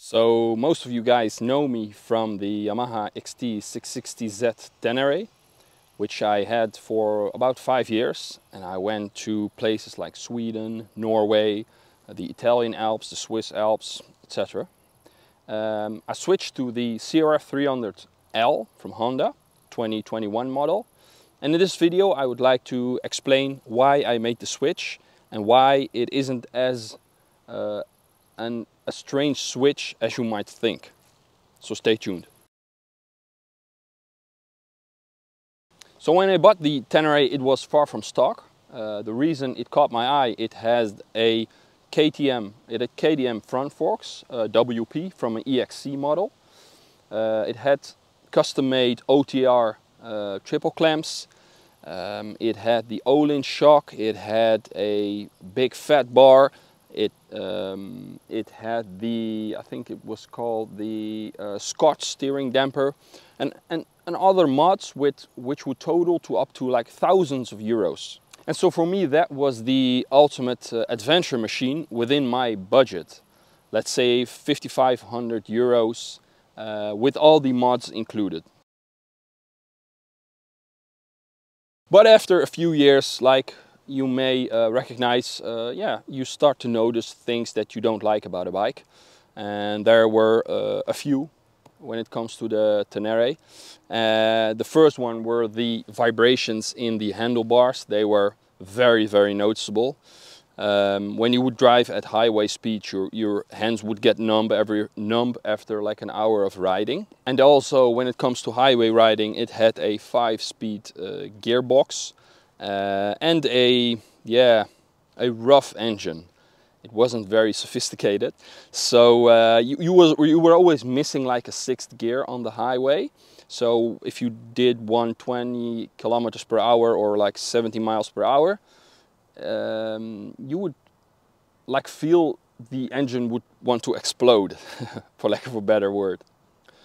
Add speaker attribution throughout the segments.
Speaker 1: So most of you guys know me from the Yamaha XT 660 Z Tenere, which I had for about 5 years, and I went to places like Sweden, Norway, the Italian Alps, the Swiss Alps, etc. I switched to the CRF300L from Honda, 2021 model, and in this video I would like to explain why I made the switch and why it isn't as a strange switch as you might think. So stay tuned. So when I bought the Tenere, it was far from stock. The reason it caught my eye, it has a KTM front forks, WP from an EXC model. It had custom-made OTR triple clamps. It had the Olin shock. It had a big fat bar. It had the, I think it was called the Scotch steering damper, and other mods which would total to up to like thousands of euros. And so for me that was the ultimate adventure machine within my budget. Let's say 5,500 euros with all the mods included. But after a few years, like you may recognize, you start to notice things that you don't like about a bike. And there were a few when it comes to the Tenere. The first one were the vibrations in the handlebars. They were very, very noticeable. When you would drive at highway speed, your hands would get numb after like an hour of riding. And also when it comes to highway riding, it had a 5-speed gearbox and a rough engine. It wasn't very sophisticated, so you were always missing like a 6th gear on the highway. So if you did 120 kilometers per hour or like 70 miles per hour, you would like feel the engine would want to explode, for lack of a better word.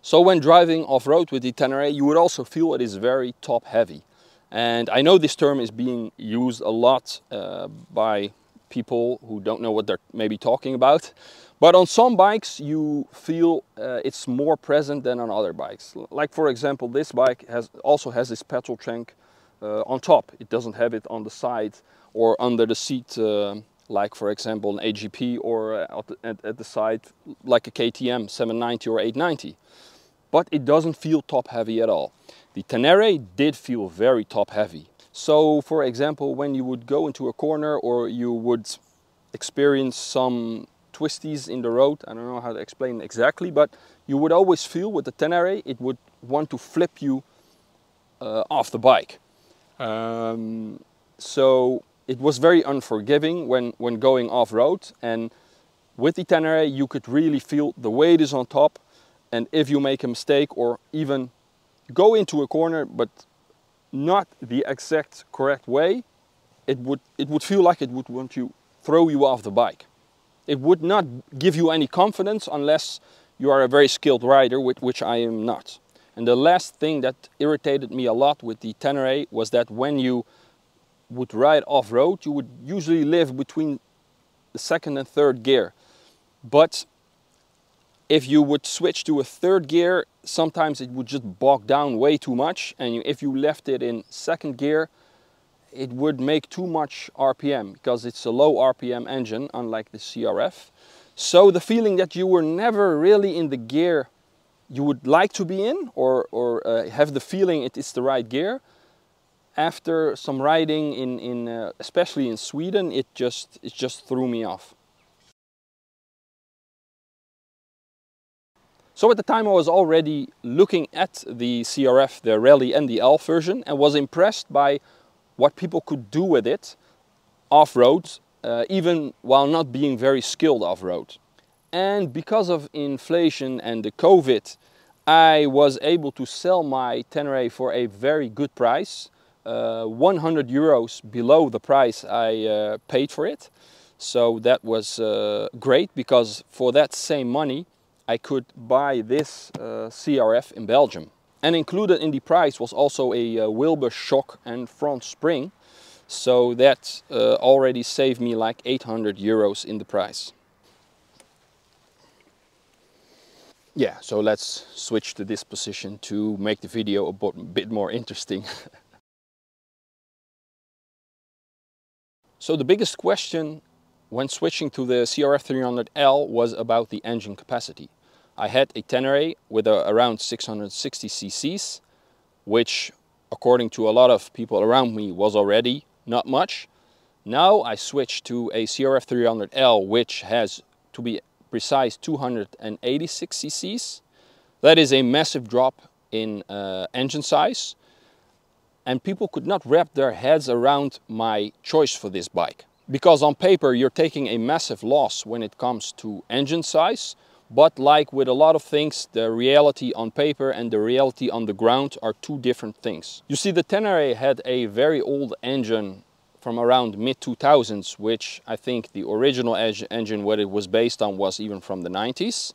Speaker 1: So when driving off-road with the Tenere, you would also feel it is very top heavy. And I know this term is being used a lot by people who don't know what they're maybe talking about. But on some bikes you feel it's more present than on other bikes. Like for example, this bike also has this petrol tank on top. It doesn't have it on the side or under the seat like for example an AGP or at the side like a KTM 790 or 890. But it doesn't feel top heavy at all. The Tenere did feel very top heavy. So for example, when you would go into a corner or you would experience some twisties in the road, I don't know how to explain exactly, but you would always feel with the Tenere, it would want to flip you off the bike. So it was very unforgiving when going off-road, and with the Tenere you could really feel the weight is on top, and if you make a mistake or even go into a corner but not the exact correct way, it would feel like it would want to throw you off the bike. It would not give you any confidence unless you are a very skilled rider, which I am not. And the last thing that irritated me a lot with the Tenere was that when you would ride off-road, you would usually live between the 2nd and 3rd gear. But if you would switch to a 3rd gear, sometimes it would just bog down way too much, and if you left it in 2nd gear, it would make too much RPM because it's a low RPM engine, unlike the CRF. So the feeling that you were never really in the gear you would like to be in, or have the feeling it is the right gear, after some riding especially in Sweden, it just threw me off. So at the time I was already looking at the CRF, the Rally and the L version, and was impressed by what people could do with it off-road, even while not being very skilled off-road. And because of inflation and the COVID, I was able to sell my Tenere for a very good price, 100 euros below the price I paid for it. So that was great, because for that same money I could buy this CRF in Belgium. And included in the price was also a Wilbur shock and front spring. So that already saved me like 800 euros in the price. Yeah, so let's switch to this position to make the video a bit more interesting. So the biggest question when switching to the CRF300L was about the engine capacity. I had a Tenere with around 660 cc's, which according to a lot of people around me was already not much. Now I switched to a CRF300L, which has, to be precise, 286 cc's. That is a massive drop in engine size, and people could not wrap their heads around my choice for this bike. Because on paper you're taking a massive loss when it comes to engine size, but like with a lot of things, the reality on paper and the reality on the ground are two different things. You see, the Tenere had a very old engine from around mid-2000s, which I think the original engine what it was based on was even from the 90s.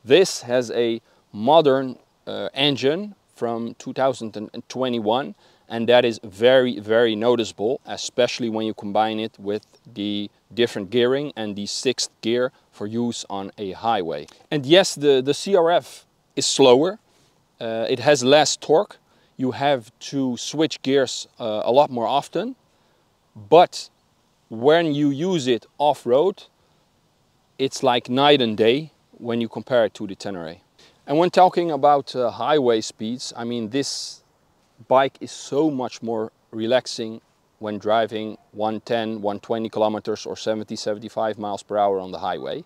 Speaker 1: This has a modern engine from 2021, and that is very, very noticeable, especially when you combine it with the different gearing and the 6th gear for use on a highway. And yes, the CRF is slower, it has less torque, you have to switch gears a lot more often, but when you use it off-road, it's like night and day when you compare it to the Tenere. And when talking about highway speeds, I mean, this bike is so much more relaxing when driving 110, 120 kilometers or 70, 75 miles per hour on the highway.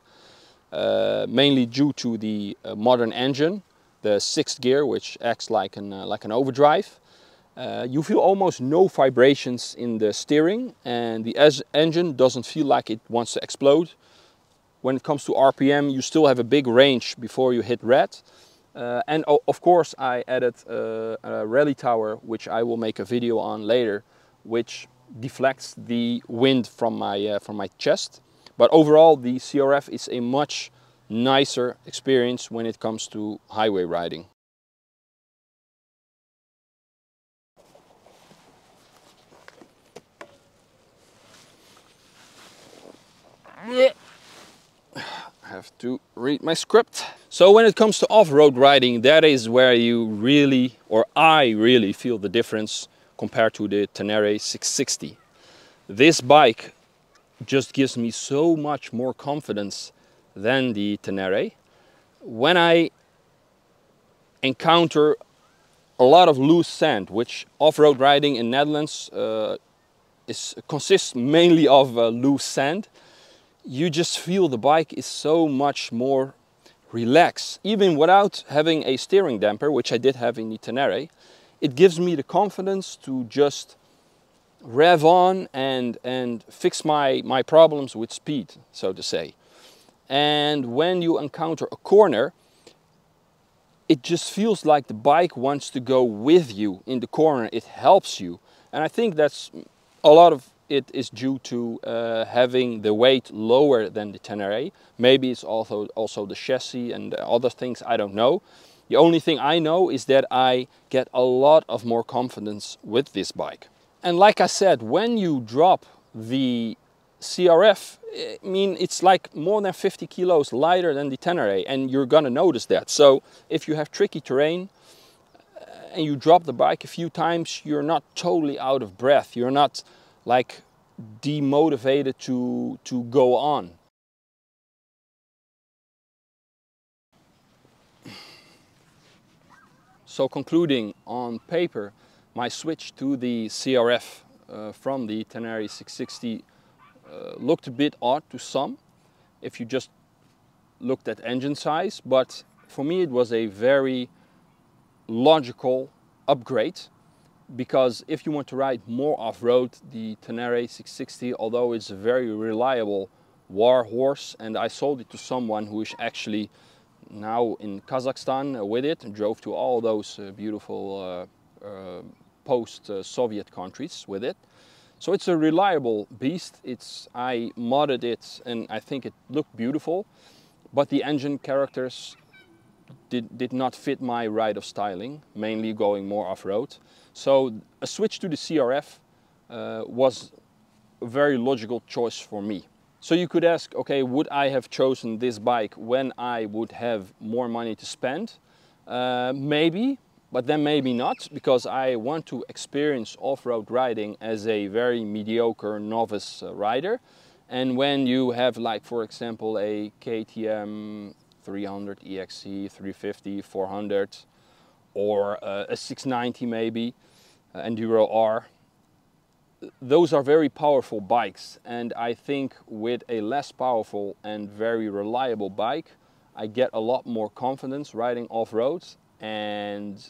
Speaker 1: Mainly due to the modern engine, the 6th gear, which acts like an overdrive. You feel almost no vibrations in the steering, and the engine doesn't feel like it wants to explode. When it comes to RPM, you still have a big range before you hit red. And of course I added a rally tower, which I will make a video on later, which deflects the wind from my chest. But overall the CRF is a much nicer experience when it comes to highway riding. I have to read my script. So when it comes to off-road riding, that is where you really, or I really feel the difference compared to the Tenere 660. This bike just gives me so much more confidence than the Tenere. When I encounter a lot of loose sand, which off-road riding in Netherlands consists mainly of loose sand, you just feel the bike is so much more relaxed. Even without having a steering damper, which I did have in the Tenere, it gives me the confidence to just rev on and fix my problems with speed, so to say. And when you encounter a corner, it just feels like the bike wants to go with you in the corner. It helps you. And I think that's a lot of it is due to having the weight lower than the Tenere. Maybe it's also the chassis and other things, I don't know. The only thing I know is that I get a lot of more confidence with this bike. And like I said, when you drop the CRF, I mean, it's like more than 50 kilos lighter than the Tenere, and you're gonna notice that. So if you have tricky terrain and you drop the bike a few times, you're not totally out of breath. You're not like demotivated to go on. So concluding, on paper, my switch to the CRF from the Tenere 660 looked a bit odd to some if you just looked at engine size, but for me it was a very logical upgrade. Because if you want to ride more off-road, the Tenere 660, although it's a very reliable war horse, and I sold it to someone who is actually now in Kazakhstan with it, and drove to all those beautiful post-Soviet countries with it. So it's a reliable beast. I modded it and I think it looked beautiful, but the engine characters did not fit my ride of styling, mainly going more off-road. So a switch to the CRF was a very logical choice for me. So you could ask, okay, would I have chosen this bike when I would have more money to spend? Maybe, but then maybe not, because I want to experience off-road riding as a very mediocre novice rider. And when you have, like, for example, a KTM 300 EXC, 350, 400, or a 690 maybe, Enduro R, those are very powerful bikes, and I think with a less powerful and very reliable bike I get a lot more confidence riding off-road, and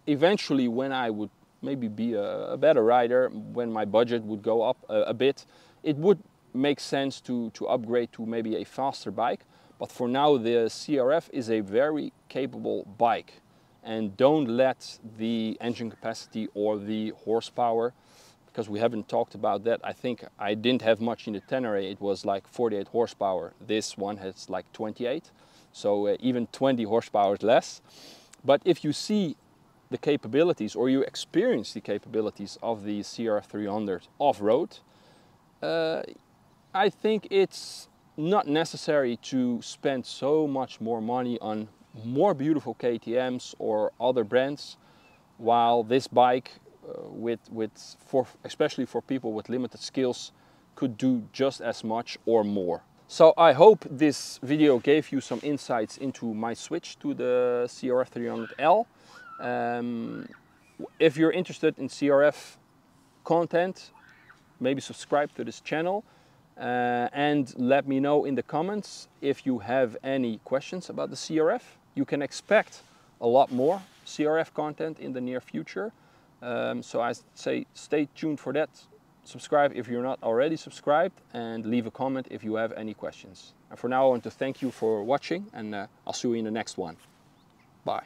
Speaker 1: eventually when I would maybe be a better rider, when my budget would go up a bit, it would make sense to upgrade to maybe a faster bike. But for now the CRF is a very capable bike, and don't let the engine capacity or the horsepower, because we haven't talked about that. I think I didn't have much in the Tenere, it was like 48 horsepower. This one has like 28, so even 20 horsepower less. But if you see the capabilities, or you experience the capabilities of the CRF300 off-road, I think it's not necessary to spend so much more money on more beautiful KTMs or other brands, while this bike, especially for people with limited skills, could do just as much or more. So I hope this video gave you some insights into my switch to the CRF300L. If you're interested in CRF content, maybe subscribe to this channel, and let me know in the comments if you have any questions about the CRF. You can expect a lot more CRF content in the near future. So I say stay tuned for that. Subscribe if you're not already subscribed, and leave a comment if you have any questions. And for now I want to thank you for watching, and I'll see you in the next one. Bye.